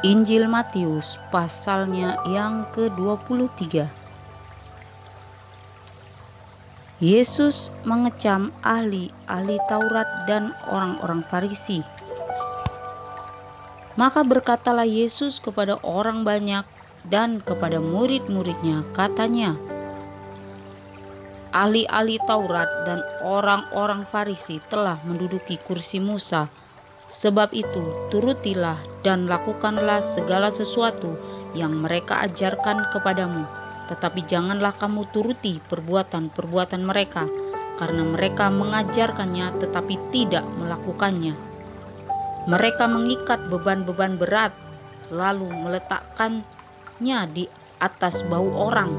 Injil Matius pasalnya yang ke-23. Yesus mengecam ahli-ahli Taurat dan orang-orang Farisi. Maka berkatalah Yesus kepada orang banyak dan kepada murid-muridnya, katanya, ahli-ahli Taurat dan orang-orang Farisi telah menduduki kursi Musa. Sebab itu, turutilah dan lakukanlah segala sesuatu yang mereka ajarkan kepadamu. Tetapi janganlah kamu turuti perbuatan-perbuatan mereka, karena mereka mengajarkannya tetapi tidak melakukannya. Mereka mengikat beban-beban berat, lalu meletakkannya di atas bahu orang,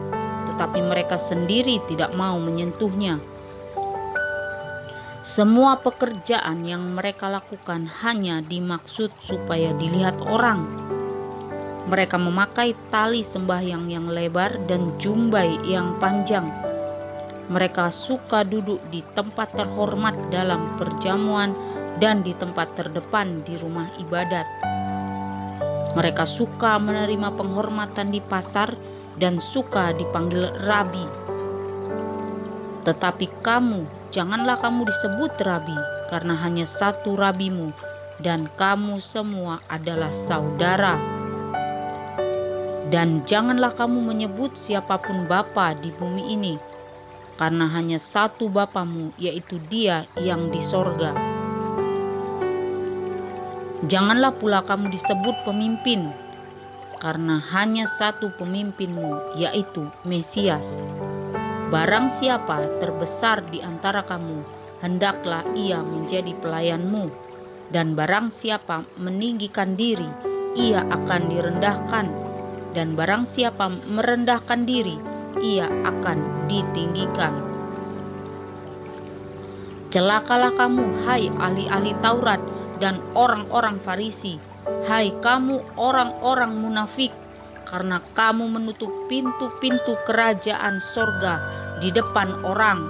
tetapi mereka sendiri tidak mau menyentuhnya. Semua pekerjaan yang mereka lakukan hanya dimaksud supaya dilihat orang. Mereka memakai tali sembahyang yang lebar dan jumbai yang panjang. Mereka suka duduk di tempat terhormat dalam perjamuan dan di tempat terdepan di rumah ibadat. Mereka suka menerima penghormatan di pasar dan suka dipanggil rabi. Tetapi janganlah kamu disebut rabi, karena hanya satu rabimu, dan kamu semua adalah saudara. Dan janganlah kamu menyebut siapapun bapa di bumi ini, karena hanya satu Bapamu, yaitu Dia yang di sorga. Janganlah pula kamu disebut pemimpin, karena hanya satu pemimpinmu, yaitu Mesias. Barang siapa terbesar di antara kamu, hendaklah ia menjadi pelayanmu. Dan barang siapa meninggikan diri, ia akan direndahkan. Dan barang siapa merendahkan diri, ia akan ditinggikan. Celakalah kamu, hai ahli-ahli Taurat dan orang-orang Farisi, hai kamu orang-orang munafik, karena kamu menutup pintu-pintu kerajaan sorga di depan orang,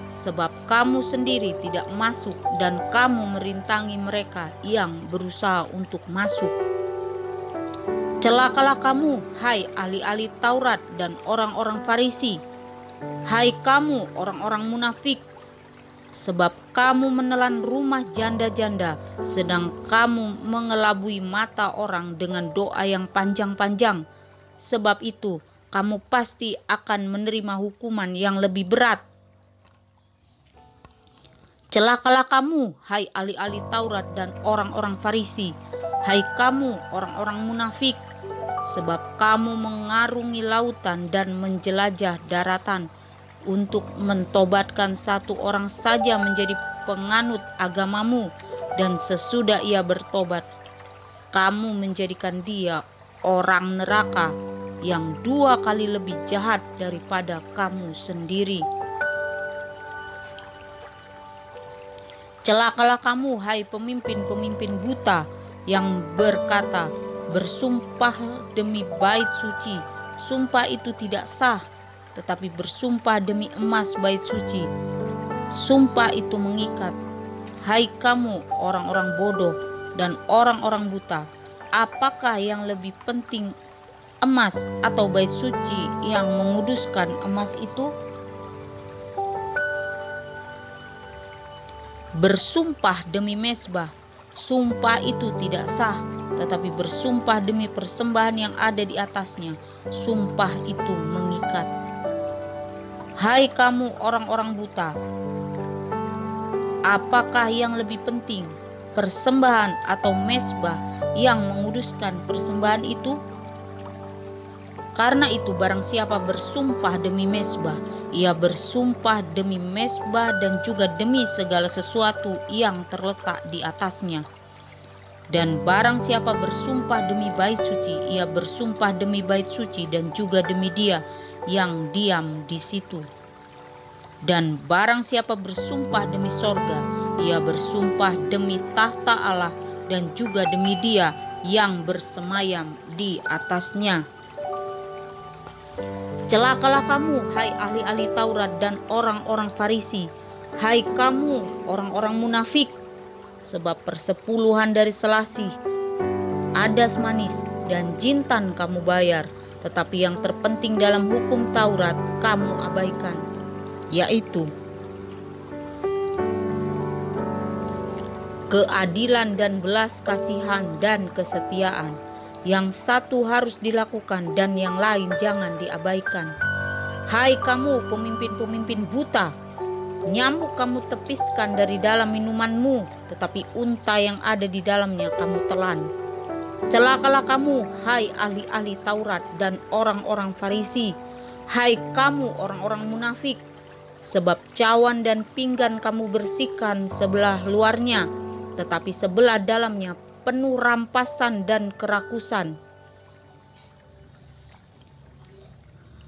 sebab kamu sendiri tidak masuk dan kamu merintangi mereka yang berusaha untuk masuk. Celakalah kamu, hai ahli-ahli Taurat dan orang-orang Farisi, hai kamu orang-orang munafik, sebab kamu menelan rumah janda-janda, sedang kamu mengelabui mata orang dengan doa yang panjang-panjang. Sebab itu, kamu pasti akan menerima hukuman yang lebih berat. Celakalah kamu, hai ahli-ahli Taurat dan orang-orang Farisi, hai kamu orang-orang munafik, sebab kamu mengarungi lautan dan menjelajah daratan untuk mentobatkan satu orang saja menjadi penganut agamamu, dan sesudah ia bertobat, kamu menjadikan dia orang neraka yang 2 kali lebih jahat daripada kamu sendiri. Celakalah kamu, hai pemimpin-pemimpin buta, yang berkata, bersumpah demi bait suci, sumpah itu tidak sah, tetapi bersumpah demi emas bait suci, sumpah itu mengikat. Hai kamu orang-orang bodoh dan orang-orang buta, apakah yang lebih penting, emas atau bait suci yang menguduskan emas itu? Bersumpah demi mezbah, sumpah itu tidak sah, tetapi bersumpah demi persembahan yang ada di atasnya, sumpah itu mengikat. Hai kamu orang-orang buta, apakah yang lebih penting, persembahan atau mezbah yang menguduskan persembahan itu? Karena itu barang siapa bersumpah demi mezbah, ia bersumpah demi mezbah dan juga demi segala sesuatu yang terletak di atasnya. Dan barang siapa bersumpah demi bait suci, ia bersumpah demi bait suci dan juga demi Dia yang diam di situ. Dan barang siapa bersumpah demi sorga, ia bersumpah demi tahta Allah dan juga demi Dia yang bersemayam di atasnya. Celakalah kamu, hai ahli-ahli Taurat dan orang-orang Farisi, hai kamu orang-orang munafik, sebab persepuluhan dari selasih adas manis, dan jintan kamu bayar. Tetapi yang terpenting dalam hukum Taurat kamu abaikan, yaitu keadilan dan belas kasihan dan kesetiaan. Yang satu harus dilakukan dan yang lain jangan diabaikan. Hai kamu pemimpin-pemimpin buta, nyamuk kamu tepiskan dari dalam minumanmu, tetapi unta yang ada di dalamnya kamu telan. Celakalah kamu, hai ahli-ahli Taurat dan orang-orang Farisi, hai kamu orang-orang munafik, sebab cawan dan pinggan kamu bersihkan sebelah luarnya, tetapi sebelah dalamnya penuh rampasan dan kerakusan.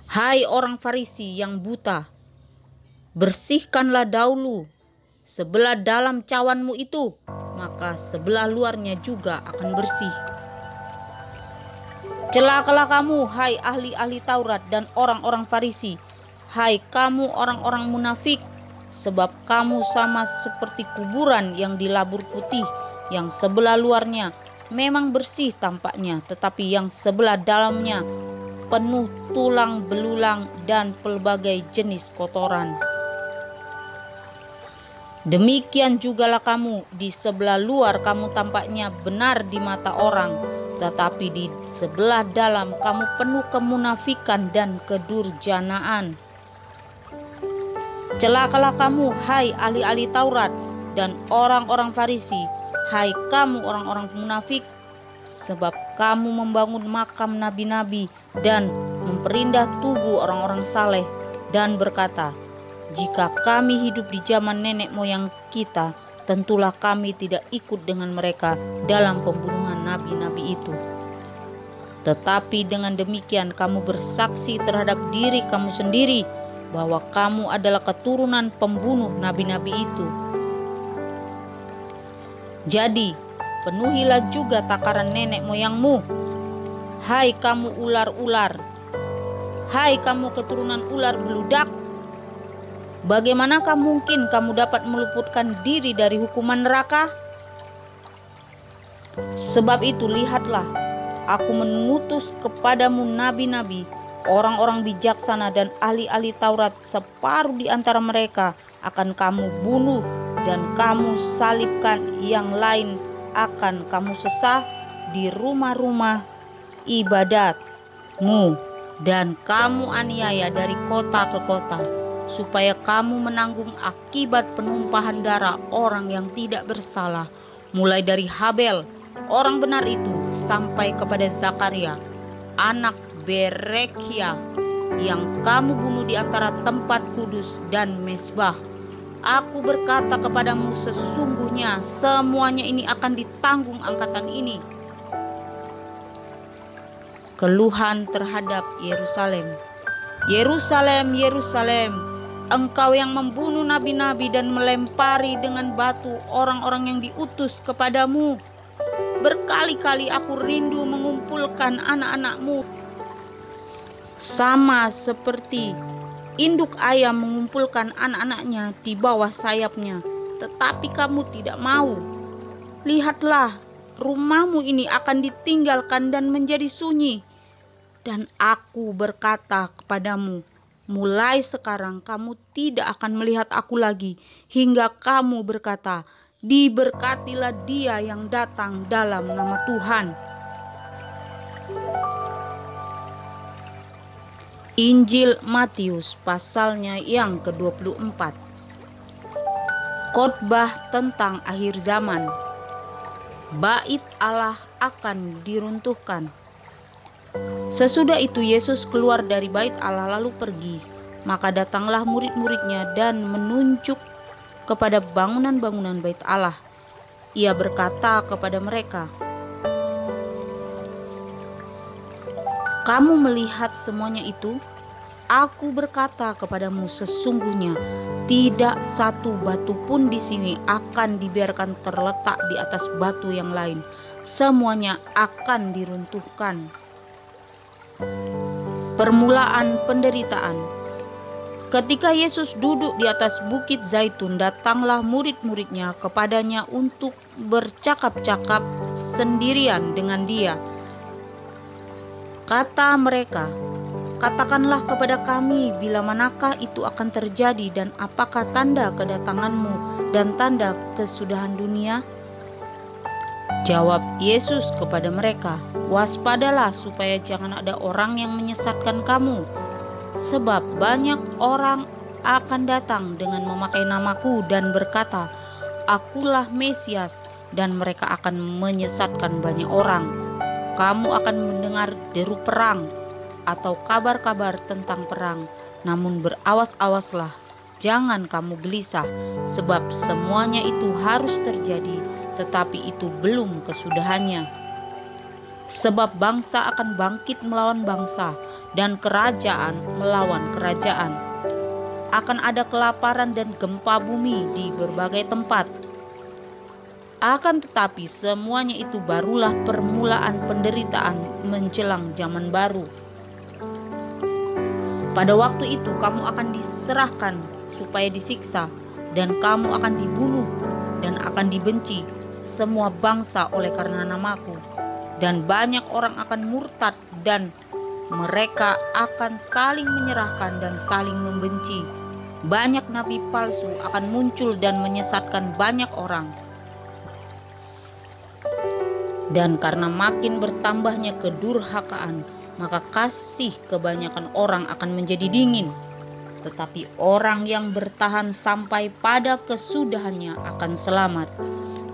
Hai orang Farisi yang buta, bersihkanlah dahulu sebelah dalam cawanmu itu, maka sebelah luarnya juga akan bersih. Celakalah kamu, hai ahli-ahli Taurat dan orang-orang Farisi, hai kamu orang-orang munafik, sebab kamu sama seperti kuburan yang dilabur putih, yang sebelah luarnya memang bersih tampaknya, tetapi yang sebelah dalamnya penuh tulang belulang dan pelbagai jenis kotoran. Demikian jugalah kamu, di sebelah luar kamu tampaknya benar di mata orang, tetapi di sebelah dalam kamu penuh kemunafikan dan kedurjanaan. Celakalah kamu, hai ahli-ahli Taurat dan orang-orang Farisi, hai kamu orang-orang munafik, sebab kamu membangun makam nabi-nabi dan memperindah tubuh orang-orang saleh, dan berkata, jika kami hidup di zaman nenek moyang kita, tentulah kami tidak ikut dengan mereka dalam pembunuhan nabi-nabi itu. Tetapi dengan demikian kamu bersaksi terhadap diri kamu sendiri bahwa kamu adalah keturunan pembunuh nabi-nabi itu. Jadi penuhilah juga takaran nenek moyangmu, hai kamu ular-ular, hai kamu keturunan ular beludak. Bagaimanakah mungkin kamu dapat meluputkan diri dari hukuman neraka? Sebab itu lihatlah, aku mengutus kepadamu nabi-nabi, orang-orang bijaksana dan ahli-ahli Taurat, separuh di antara mereka akan kamu bunuh dan kamu salibkan, yang lain akan kamu sesah di rumah-rumah ibadatmu, dan kamu aniaya dari kota ke kota, supaya kamu menanggung akibat penumpahan darah orang yang tidak bersalah, mulai dari Habel orang benar itu sampai kepada Zakaria anak Berekhia yang kamu bunuh di antara tempat kudus dan mezbah. Aku berkata kepadamu, sesungguhnya semuanya ini akan ditanggung angkatan ini. Keluhan terhadap Yerusalem. Yerusalem, Yerusalem, engkau yang membunuh nabi-nabi dan melempari dengan batu orang-orang yang diutus kepadamu. Berkali-kali aku rindu mengumpulkan anak-anakmu, sama seperti induk ayam mengumpulkan anak-anaknya di bawah sayapnya, tetapi kamu tidak mau. Lihatlah, rumahmu ini akan ditinggalkan dan menjadi sunyi. Dan aku berkata kepadamu, mulai sekarang kamu tidak akan melihat aku lagi, hingga kamu berkata, diberkatilah dia yang datang dalam nama Tuhan. Injil Matius pasalnya yang ke-24. Khotbah tentang akhir zaman. Bait Allah akan diruntuhkan. Sesudah itu Yesus keluar dari bait Allah lalu pergi. Maka datanglah murid-muridnya dan menunjuk kepada bangunan-bangunan bait Allah. Ia berkata kepada mereka, kamu melihat semuanya itu? Aku berkata kepadamu, sesungguhnya tidak satu batu pun di sini akan dibiarkan terletak di atas batu yang lain. Semuanya akan diruntuhkan. Permulaan penderitaan. Ketika Yesus duduk di atas bukit Zaitun, datanglah murid-muridnya kepadanya untuk bercakap-cakap sendirian dengan dia. Kata mereka, "Katakanlah kepada kami bila manakah itu akan terjadi dan apakah tanda kedatanganmu dan tanda kesudahan dunia?" Jawab Yesus kepada mereka, "Waspadalah supaya jangan ada orang yang menyesatkan kamu. Sebab banyak orang akan datang dengan memakai namaku dan berkata, 'Akulah Mesias,' dan mereka akan menyesatkan banyak orang. Kamu akan mendengar deru perang atau kabar-kabar tentang perang. Namun berawas-awaslah, jangan kamu gelisah, sebab semuanya itu harus terjadi, tetapi itu belum kesudahannya. Sebab bangsa akan bangkit melawan bangsa, dan kerajaan melawan kerajaan. Akan ada kelaparan dan gempa bumi di berbagai tempat. Akan tetapi semuanya itu barulah permulaan penderitaan menjelang zaman baru. Pada waktu itu kamu akan diserahkan supaya disiksa, dan kamu akan dibunuh dan akan dibenci semua bangsa oleh karena namaku. Dan banyak orang akan murtad dan mereka akan saling menyerahkan dan saling membenci. Banyak nabi palsu akan muncul dan menyesatkan banyak orang. Dan karena makin bertambahnya kedurhakaan, maka kasih kebanyakan orang akan menjadi dingin. Tetapi orang yang bertahan sampai pada kesudahannya akan selamat.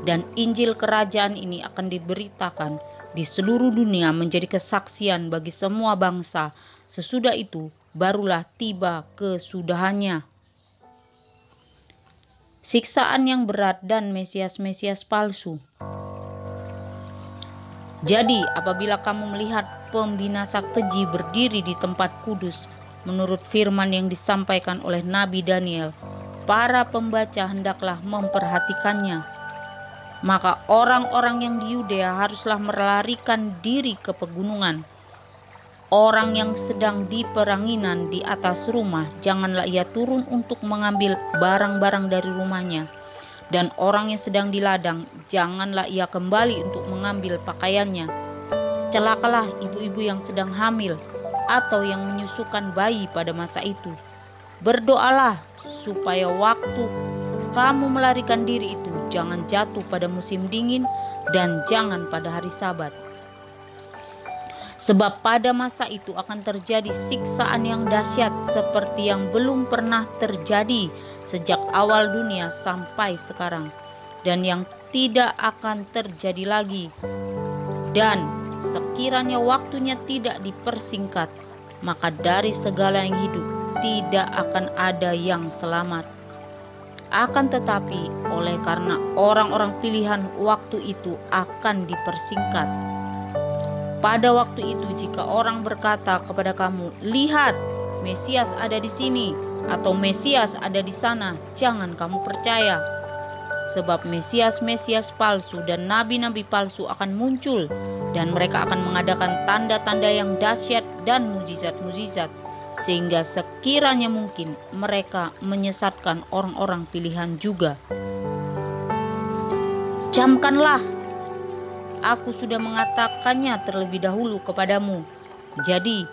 Dan Injil kerajaan ini akan diberitakan di seluruh dunia menjadi kesaksian bagi semua bangsa. Sesudah itu barulah tiba kesudahannya. Siksaan yang berat dan Mesias-Mesias palsu. Jadi apabila kamu melihat pembinasa keji berdiri di tempat kudus, menurut firman yang disampaikan oleh Nabi Daniel, para pembaca hendaklah memperhatikannya. Maka orang-orang yang di Yudea haruslah melarikan diri ke pegunungan. Orang yang sedang di peranginan di atas rumah, janganlah ia turun untuk mengambil barang-barang dari rumahnya. Dan orang yang sedang di ladang, janganlah ia kembali untuk mengambil pakaiannya. Celakalah ibu-ibu yang sedang hamil atau yang menyusukan bayi pada masa itu. Berdoalah supaya waktu kamu melarikan diri itu jangan jatuh pada musim dingin dan jangan pada hari Sabat. Sebab pada masa itu akan terjadi siksaan yang dahsyat seperti yang belum pernah terjadi sejak awal dunia sampai sekarang, dan yang tidak akan terjadi lagi. Dan sekiranya waktunya tidak dipersingkat, maka dari segala yang hidup tidak akan ada yang selamat. Akan tetapi oleh karena orang-orang pilihan, waktu itu akan dipersingkat. Pada waktu itu jika orang berkata kepada kamu, "Lihat, Mesias ada di sini," atau "Mesias ada di sana," jangan kamu percaya. Sebab Mesias-Mesias palsu dan nabi-nabi palsu akan muncul, dan mereka akan mengadakan tanda-tanda yang dahsyat dan mujizat-mujizat, sehingga sekiranya mungkin mereka menyesatkan orang-orang pilihan juga. Camkanlah, aku sudah mengatakannya terlebih dahulu kepadamu. Jadi,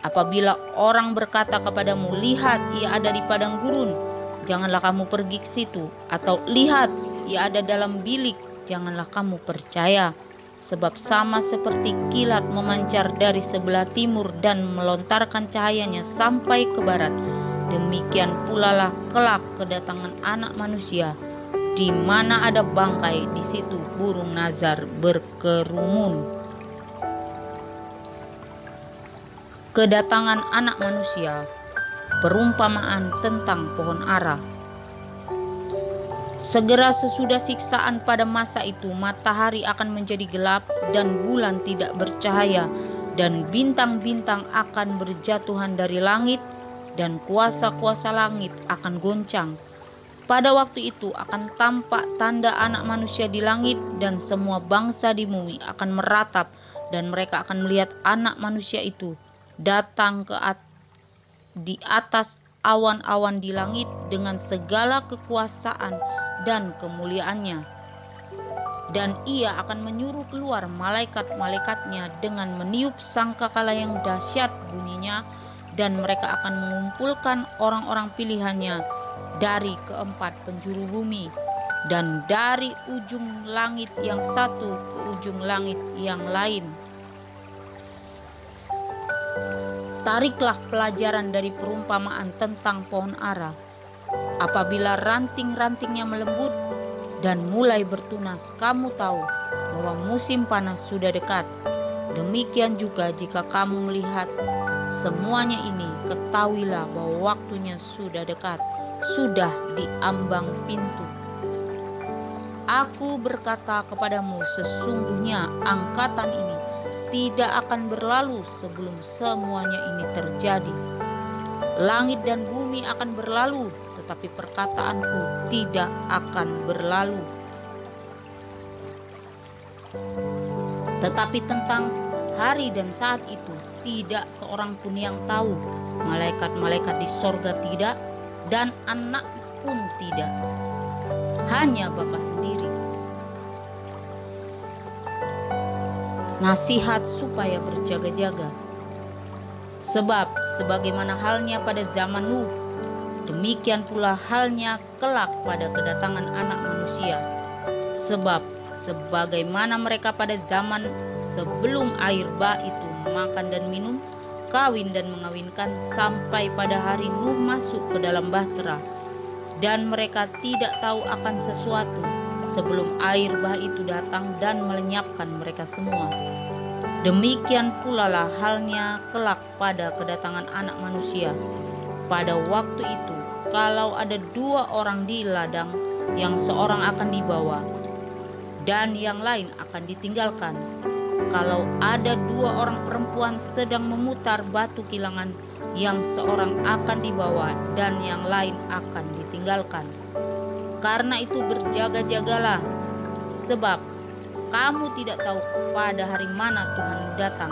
apabila orang berkata kepadamu, "Lihat, ia ada di padang gurun," janganlah kamu pergi ke situ. Atau, "Lihat, ia ada dalam bilik," janganlah kamu percaya. Sebab sama seperti kilat memancar dari sebelah timur dan melontarkan cahayanya sampai ke barat, demikian pula lah kelak kedatangan Anak Manusia. Di mana ada bangkai, di situ burung nazar berkerumun. Kedatangan Anak Manusia, perumpamaan tentang pohon ara. Segera sesudah siksaan pada masa itu, matahari akan menjadi gelap dan bulan tidak bercahaya, dan bintang-bintang akan berjatuhan dari langit, dan kuasa-kuasa langit akan goncang. Pada waktu itu akan tampak tanda Anak Manusia di langit, dan semua bangsa di bumi akan meratap, dan mereka akan melihat Anak Manusia itu datang di atas awan-awan di langit dengan segala kekuasaan dan kemuliaannya. Dan ia akan menyuruh keluar malaikat-malaikatnya dengan meniup sangkakala yang dahsyat bunyinya, dan mereka akan mengumpulkan orang-orang pilihannya dari keempat penjuru bumi, dan dari ujung langit yang satu ke ujung langit yang lain. Tariklah pelajaran dari perumpamaan tentang pohon ara. Apabila ranting-rantingnya melembut dan mulai bertunas, kamu tahu bahwa musim panas sudah dekat. Demikian juga jika kamu melihat semuanya ini, ketahuilah bahwa waktunya sudah dekat, sudah di ambang pintu. Aku berkata kepadamu, sesungguhnya angkatan ini tidak akan berlalu sebelum semuanya ini terjadi. Langit dan bumi akan berlalu, tetapi perkataanku tidak akan berlalu. Tetapi tentang hari dan saat itu tidak seorang pun yang tahu, malaikat-malaikat di sorga tidak, dan anak pun tidak, hanya Bapa sendiri. Nasihat supaya berjaga-jaga. Sebab sebagaimana halnya pada zaman Nuh, demikian pula halnya kelak pada kedatangan Anak Manusia. Sebab sebagaimana mereka pada zaman sebelum air bah itu makan dan minum, kawin dan mengawinkan, sampai pada hari Nuh masuk ke dalam bahtera, dan mereka tidak tahu akan sesuatu sebelum air bah itu datang dan melenyapkan mereka semua. Demikian pula lah halnya kelak pada kedatangan Anak Manusia. Pada waktu itu, kalau ada 2 orang di ladang, yang seorang akan dibawa dan yang lain akan ditinggalkan. Kalau ada 2 orang perempuan sedang memutar batu kilangan, yang seorang akan dibawa dan yang lain akan ditinggalkan. Karena itu berjaga-jagalah, sebab kamu tidak tahu pada hari mana Tuhanmu datang.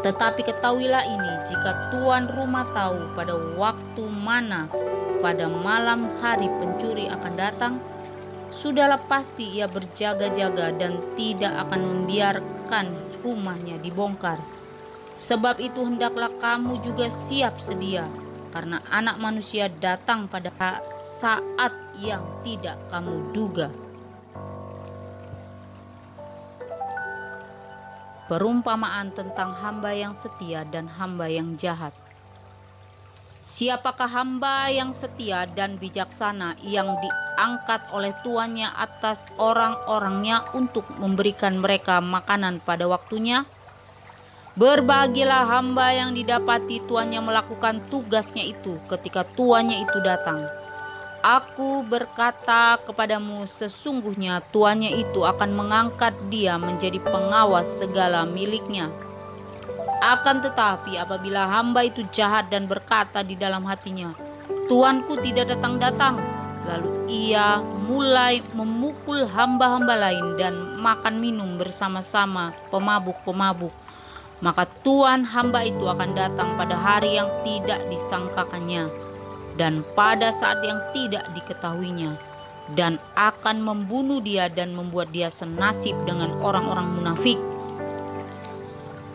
Tetapi ketahuilah ini, jika tuan rumah tahu pada waktu mana pada malam hari pencuri akan datang, sudahlah pasti ia berjaga-jaga dan tidak akan membiarkan rumahnya dibongkar. Sebab itu hendaklah kamu juga siap sedia, karena Anak Manusia datang pada saat yang tidak kamu duga. Perumpamaan tentang hamba yang setia dan hamba yang jahat. Siapakah hamba yang setia dan bijaksana yang diangkat oleh tuannya atas orang-orangnya untuk memberikan mereka makanan pada waktunya? Berbahagialah hamba yang didapati tuannya melakukan tugasnya itu ketika tuannya itu datang. Aku berkata kepadamu, sesungguhnya tuannya itu akan mengangkat dia menjadi pengawas segala miliknya. Akan tetapi apabila hamba itu jahat dan berkata di dalam hatinya, tuanku tidak datang-datang, lalu ia mulai memukul hamba-hamba lain dan makan minum bersama-sama pemabuk-pemabuk, maka tuan hamba itu akan datang pada hari yang tidak disangkakannya dan pada saat yang tidak diketahuinya, dan akan membunuh dia dan membuat dia senasib dengan orang-orang munafik.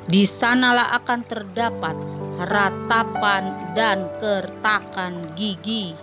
Di sanalah akan terdapat ratapan dan kertakan gigi.